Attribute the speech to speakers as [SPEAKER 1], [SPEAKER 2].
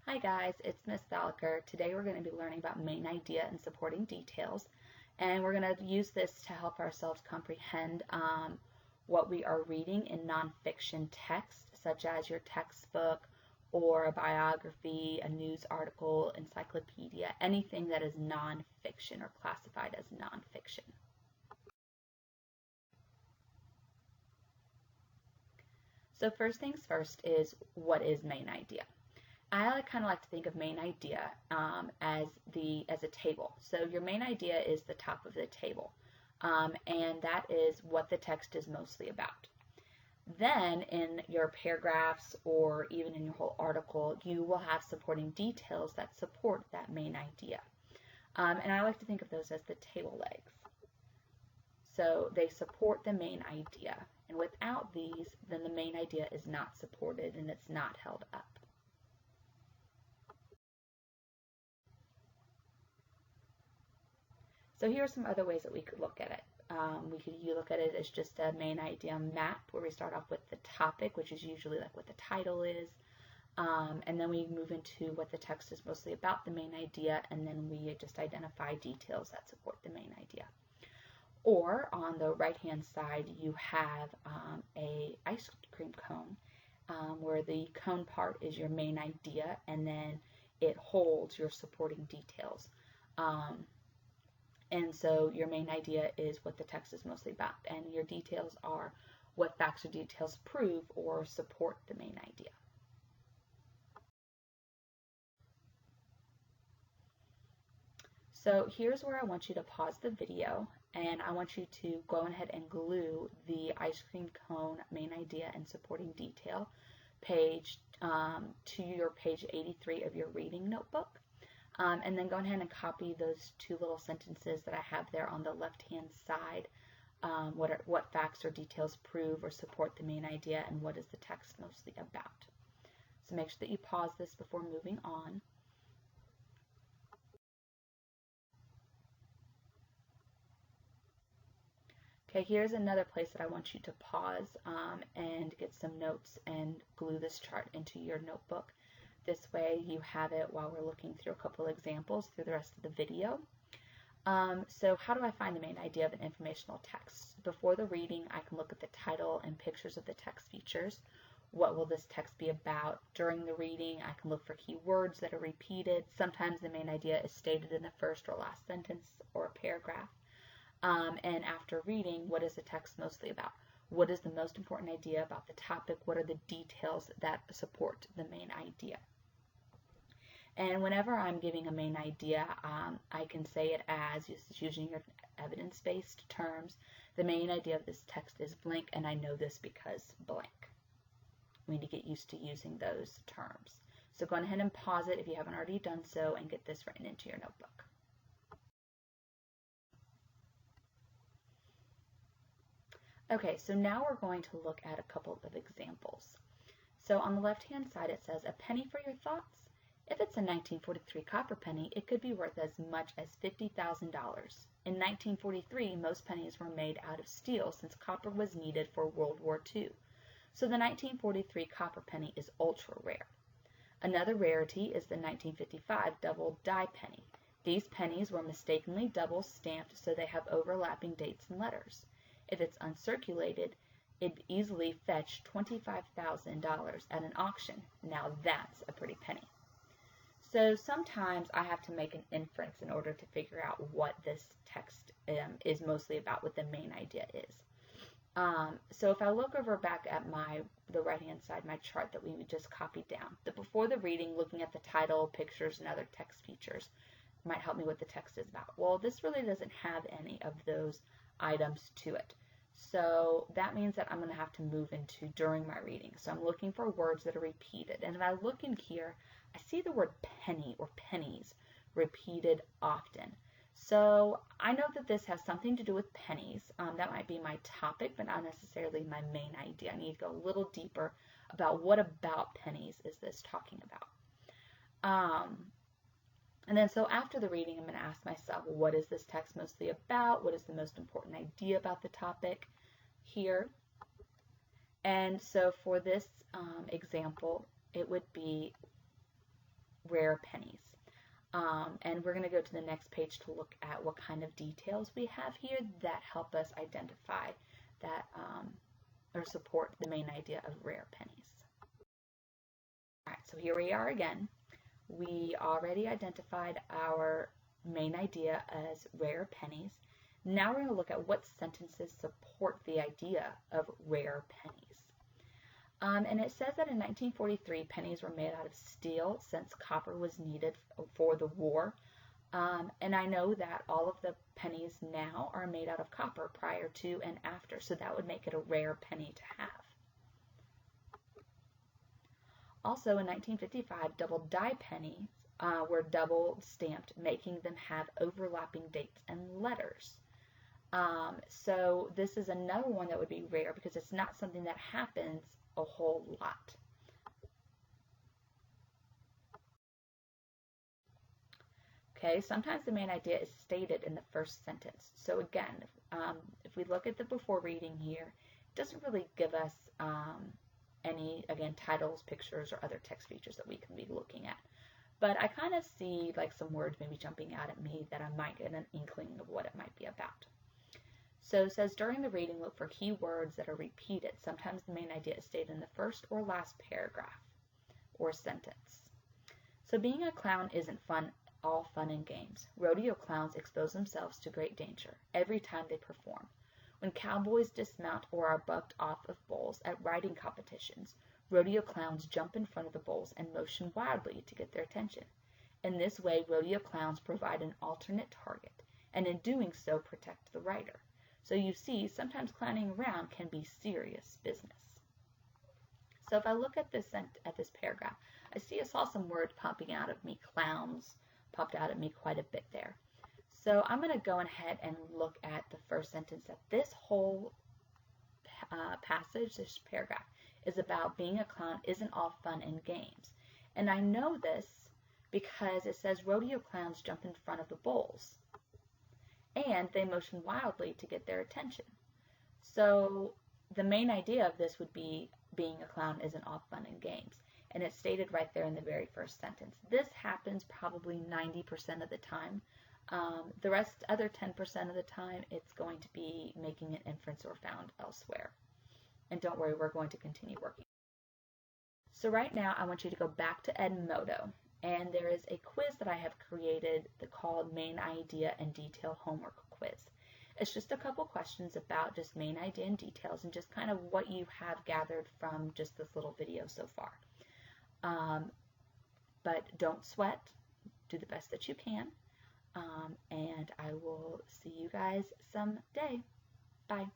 [SPEAKER 1] Hi guys, it's Miss Thalker. Today we're going to be learning about main idea and supporting details, and we're going to use this to help ourselves comprehend what we are reading in nonfiction text, such as your textbook or a biography, a news article, encyclopedia, anything that is nonfiction or classified as nonfiction. So first things first is, what is main idea? I kind of like to think of main idea as a table. So your main idea is the top of the table, and that is what the text is mostly about. Then in your paragraphs or even in your whole article, you will have supporting details that support that main idea. And I like to think of those as the table legs. So they support the main idea. And without these, then the main idea is not supported and it's not held up. So here are some other ways that we could look at it. You look at it as just a main idea map where we start off with the topic, which is usually like what the title is, and then we move into what the text is mostly about, the main idea, and then we just identify details that support the main idea. Or on the right hand side you have a ice cream cone where the cone part is your main idea and then it holds your supporting details. And so your main idea is what the text is mostly about, and your details are what facts or details prove or support the main idea. So here's where I want you to pause the video, and I want you to go ahead and glue the ice cream cone main idea and supporting detail page to your page 83 of your reading notebook. And then go ahead and copy those two little sentences that I have there on the left-hand side. What facts or details prove or support the main idea, and what is the text mostly about. So make sure that you pause this before moving on. Okay, here's another place that I want you to pause and get some notes and glue this chart into your notebook. This way you have it while we're looking through a couple examples through the rest of the video. So how do I find the main idea of an informational text? Before the reading, I can look at the title and pictures of the text features. What will this text be about? During the reading, I can look for key words that are repeated. Sometimes the main idea is stated in the first or last sentence or a paragraph. And after reading, what is the text mostly about? What is the most important idea about the topic? What are the details that support the main idea? And whenever I'm giving a main idea, I can say it as, using your evidence-based terms, the main idea of this text is blank, and I know this because blank. We need to get used to using those terms. So go ahead and pause it if you haven't already done so and get this written into your notebook. Okay, so now we're going to look at a couple of examples. So on the left-hand side it says, a penny for your thoughts? If it's a 1943 copper penny, it could be worth as much as $50,000. In 1943, most pennies were made out of steel since copper was needed for World War II. So the 1943 copper penny is ultra rare. Another rarity is the 1955 double die penny. These pennies were mistakenly double stamped, so they have overlapping dates and letters. If it's uncirculated, it'd easily fetch $25,000 at an auction. Now that's a pretty penny. So sometimes I have to make an inference in order to figure out what this text is mostly about, what the main idea is. So if I look over back at the right-hand side, my chart that we just copied down, before the reading, looking at the title, pictures, and other text features might help me what the text is about. Well, this really doesn't have any of those items to it. So that means that I'm going to have to move into during my reading. So I'm looking for words that are repeated. And if I look in here, I see the word penny or pennies repeated often. So I know that this has something to do with pennies. That might be my topic, but not necessarily my main idea. I need to go a little deeper about what about pennies is this talking about. And then so after the reading, I'm going to ask myself, well, what is this text mostly about? What is the most important idea about the topic here? And so for this example, it would be rare pennies. And we're going to go to the next page to look at what kind of details we have here that help us identify that or support the main idea of rare pennies. All right, so here we are again. We already identified our main idea as rare pennies. Now we're going to look at what sentences support the idea of rare pennies. And it says that in 1943, pennies were made out of steel since copper was needed for the war. And I know that all of the pennies now are made out of copper prior to and after, so that would make it a rare penny to have. Also, in 1955, double die pennies were double stamped, making them have overlapping dates and letters. So this is another one that would be rare because it's not something that happens a whole lot. Okay, sometimes the main idea is stated in the first sentence. So again, if we look at the before reading here, it doesn't really give us any, again, titles, pictures, or other text features that we can be looking at. But I kind of see like some words maybe jumping out at me that I might get an inkling of what it might be about. So it says, during the reading, look for key words that are repeated. Sometimes the main idea is stated in the first or last paragraph or sentence. So being a clown isn't all fun and games. Rodeo clowns expose themselves to great danger every time they perform. When cowboys dismount or are bucked off of bulls at riding competitions, rodeo clowns jump in front of the bulls and motion wildly to get their attention. In this way, rodeo clowns provide an alternate target, and in doing so protect the rider. So you see, sometimes clowning around can be serious business. So if I look at this paragraph, I saw some words popping out of me. Clowns popped out at me quite a bit there. So I'm going to go ahead and look at the first sentence, that this whole passage, this paragraph, is about being a clown isn't all fun and games. And I know this because it says rodeo clowns jump in front of the bulls, and they motion wildly to get their attention. So the main idea of this would be being a clown isn't all fun and games. And it's stated right there in the very first sentence. This happens probably 90% of the time. The rest, other 10% of the time, it's going to be making an inference or found elsewhere. And don't worry, we're going to continue working. So right now, I want you to go back to Edmodo. And there is a quiz that I have created called Main Idea and Detail Homework Quiz. It's just a couple questions about just main idea and details and just kind of what you have gathered from just this little video so far. But don't sweat. Do the best that you can. And I will see you guys someday. Bye.